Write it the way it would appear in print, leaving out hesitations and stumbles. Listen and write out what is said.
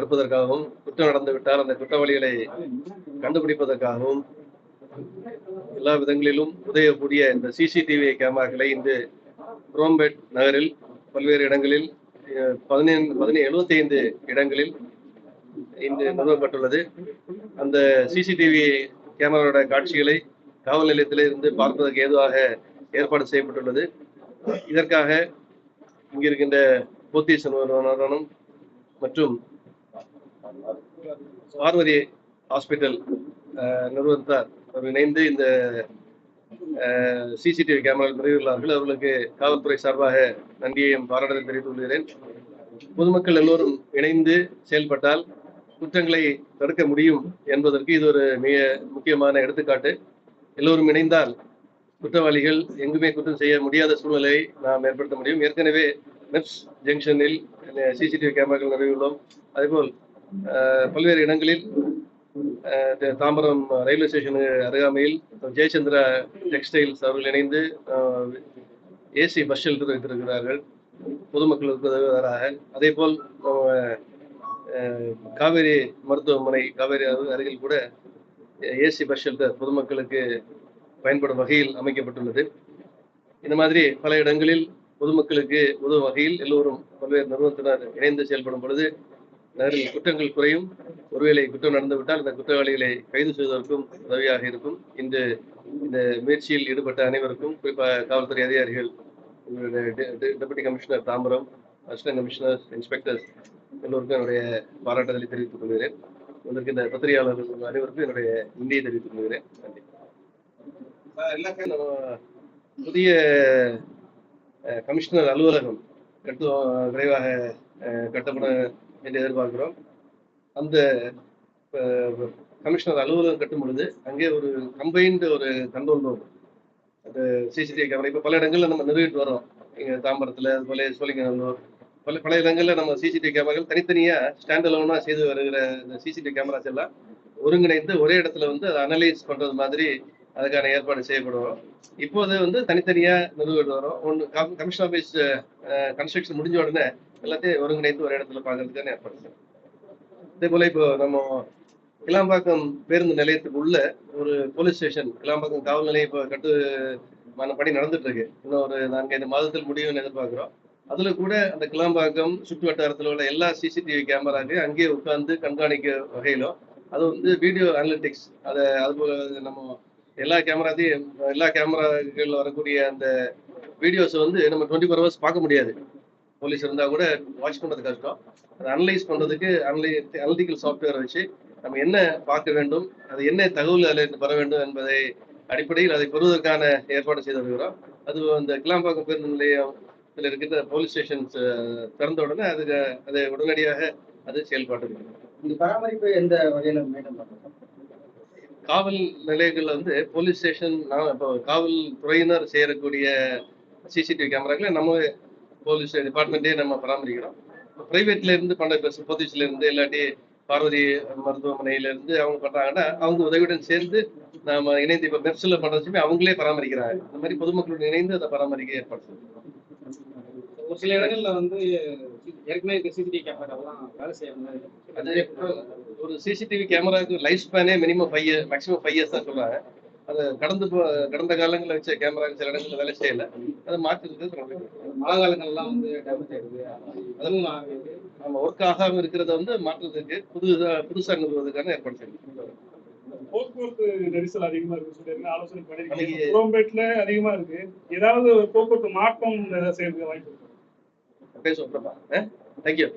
தடுப்பதற்காகவும், குற்றம் நடந்துவிட்டால் அந்த குற்றவாளிகளை கண்டுபிடிப்பதற்காகவும் எல்லா விதங்களிலும் உதவக்கூடிய இந்த சிசிடிவி கேமராக்களை இந்த குரோம்பேட் நகரில் பல்வேறு இடங்களில் 75 இடங்களில் இன்று நிறுவப்பட்டுள்ளது. அந்த சிசிடிவி கேமராவோட காட்சிகளை காவல் நிலையத்தில் இருந்து பார்ப்பதற்கு ஏதுவாக ஏற்பாடு செய்யப்பட்டுள்ளது. இதற்காக இங்கிருக்கின்ற போத்தீஸ் நிறுவனம் மற்றும் பார்வதி ஹாஸ்பிட்டல் நிறுவனத்தார் இணைந்து இந்த சிசிடிவி கேமரா நிறுவியுள்ளார்கள். அவர்களுக்கு காவல்துறை சார்பாக நன்றியையும் பாராட்டுதல் தெரிவித்துக் கொள்கிறேன். பொதுமக்கள் எல்லோரும் இணைந்து செயல்பட்டால் குற்றங்களை தடுக்க முடியும் என்பதற்கு இது ஒரு மிக முக்கியமான எடுத்துக்காட்டு. எல்லோரும் இணைந்தால் குற்றவாளிகள் எங்குமே குற்றம் செய்ய முடியாத சூழ்நிலையை நாம் ஏற்படுத்த முடியும். ஏற்கனவே மெப்ஸ் ஜங்ஷனில் சிசிடிவி கேமராக்கள் நிறுவியுள்ளோம். அதேபோல் பல்வேறு இடங்களில் தாம்பரம் ரயில்வே ஸ்டேஷனுக்கு அருகாமையில் ஜெயச்சந்திரா டெக்ஸ்டைல்ஸ் அவர்கள் இணைந்து ஏசி பஸ் ஷெல்டர் வைத்திருக்கிறார்கள் பொதுமக்களுக்கு உதவுவதாக. அதே போல் காவேரி மருத்துவமனை காவேரி அருகில் கூட ஏசி பஸ் ஷெல்டர் பொதுமக்களுக்கு பயன்படும் வகையில் அமைக்கப்பட்டுள்ளது. இந்த மாதிரி பல இடங்களில் பொதுமக்களுக்கு உதவும் வகையில் எல்லோரும் பல்வேறு நிறுவனத்தினர் இணைந்து செயல்படும் பொழுது நகரில் குற்றங்கள் குறையும். ஒருவேளை குற்றம் நடந்துவிட்டால் அந்த குற்றவாளிகளை கைது செய்வதற்கும் உதவியாக இருக்கும். இந்த முயற்சியில் ஈடுபட்ட அனைவருக்கும், குறிப்பாக காவல்துறை அதிகாரிகள், deputy commissioner Tambaram, assistant commissioner, inspectors எல்லோருக்கும் என்னுடைய பாராட்டுதலை தெரிவித்துக் கொள்கிறேன். இதற்கு இந்த பத்திரிகையாளர்கள் அனைவருக்கும் என்னுடைய நன்றியை தெரிவித்துக் கொள்கிறேன். நன்றி. புதிய கமிஷனர் அலுவலகம் விரைவாக கட்டப்பட என்று எதிர்பார்க்கிறோம். அந்த கமிஷனர் அலுவலகம் கட்டும் பொழுது அங்கே ஒரு கம்பைன்டு ஒரு கண்ட்ரோல் ரூம், அந்த சிசிடிவி கேமரா இப்போ பல இடங்கள்ல நம்ம நிறுவிட்டு வரோம். இங்கே தாம்பரத்தில், அதுபோல சோழிங்கநல்லூர், பல இடங்கள்ல நம்ம சிசிடிவி கேமராக்கள் தனித்தனியா ஸ்டாண்ட் அலோனா செய்து வருகிற இந்த சிசிடிவி கேமராஸ் எல்லாம் ஒருங்கிணைந்து ஒரே இடத்துல அதை அனலைஸ் பண்றது மாதிரி அதுக்கான ஏற்பாடு செய்யப்படுவோம். இப்போது தனித்தனியா நிறுவிட்டு வரோம். ஒன்று கமிஷன் ஆஃபீஸ் கன்ஸ்ட்ரக்ஷன் முடிஞ்ச உடனே எல்லாத்தையும் ஒருங்கிணைந்து ஒரு இடத்துல பார்க்கறதுக்கான ஏற்பாடு செய்யணும். அதே போல இப்போ நம்ம கிளாம்பாக்கம் பேருந்து நிலையத்துக்கு உள்ள ஒரு போலீஸ் ஸ்டேஷன், கிளாம்பாக்கம் காவல் நிலையம் இப்போ பணி நடந்துட்டு இருக்கு. இன்னும் ஒரு 4-5 மாதத்தில் முடியும்னு எதிர்பார்க்கிறோம். அதுல கூட அந்த கிளாம்பாக்கம் சுற்று வட்டாரத்தில் உள்ள எல்லா சிசிடிவி கேமராக்கு அங்கேயே உட்கார்ந்து கண்காணிக்க வகையிலும் அது வீடியோ அனலிட்டிக்ஸ் அதுபோல நம்ம எல்லா கேமராக்கள் வரக்கூடிய அந்த வீடியோஸ் நம்ம 24 hours பார்க்க முடியாது. போலீஸ் இருந்தா கூட வாட்ச் பண்றது கஷ்டம். அதை அனலைஸ் பண்றதுக்கு அனலிட்டிக்கல் சாஃப்ட்வேர் வச்சு நம்ம என்ன பார்க்க வேண்டும், அது என்ன தகவல் அதில் பெற வேண்டும் என்பதை அடிப்படையில் அதை பெறுவதற்கான ஏற்பாடு செய்து வருகிறோம். அது அந்த கிளாம்பாக்கம் பேருந்து நிலையத்தில் இருக்கின்ற போலீஸ் ஸ்டேஷன்ஸ் திறந்த உடனே அதை உடனடியாக அது செயல்பாட்டு. இந்த பராமரிப்பு எந்த வகையில மேடம் காவல் நிலையங்கள்ல போலீஸ் ஸ்டேஷன் இப்போ காவல்துறையினர் செய்யக்கூடிய சிசிடிவி கேமராக்களை நம்ம போலீஸ் டிபார்ட்மெண்ட்டே நம்ம பராமரிக்கிறோம். பிரைவேட்ல இருந்து போத்தீஸ்ல இருந்து இல்லாட்டி பார்வதி மருத்துவமனையில இருந்து அவங்க பண்றாங்கன்னா அவங்க உதவியுடன் சேர்ந்து நாம இணைந்து இப்ப மெப்ஸ்ல பண்றதுமே அவங்களே பராமரிக்கிறாங்க. இந்த மாதிரி பொதுமக்களுடன் இணைந்து அதை பராமரிக்க ஏற்பாடு. ஒரு சில இடங்கள்ல ஏற்கனவே சிசிடிவி கேமராலாம் வேலை செய்யணும். அது ஒரு சிசிடிவி கேமராவுக்கு லைஃப் ஸ்பேனே மினிமம் 5 years, மேக்ஸிமம் 5 years தான் சொல்றாங்க. அது கடந்த காலங்களில் வச்ச கேமரா சில இடங்கள்ல வேலை செய்யல. அதை மாற்றிருக்கு. மழை காலங்கள்லாம் டேமேஜ் ஆயிடுது. அதுவும் நம்ம ஒர்க் ஆகாம இருக்கிறத மாற்றுறதுக்கு புதுசா நிறுவதற்கான ஏற்பாடு செய்யணும். போக்குவரத்து நெரிசல் அதிகமா இருக்கு சொல்லி ஆலோசனை பண்ணிருக்கீங்க. குரோம்பேட்ல அதிகமா இருக்கு. ஏதாவது போக்குவரத்து மாற்றம் செய்யறதுக்கு வாய்ப்பு இருக்கு. பேசுவோம். தேங்க்யூ.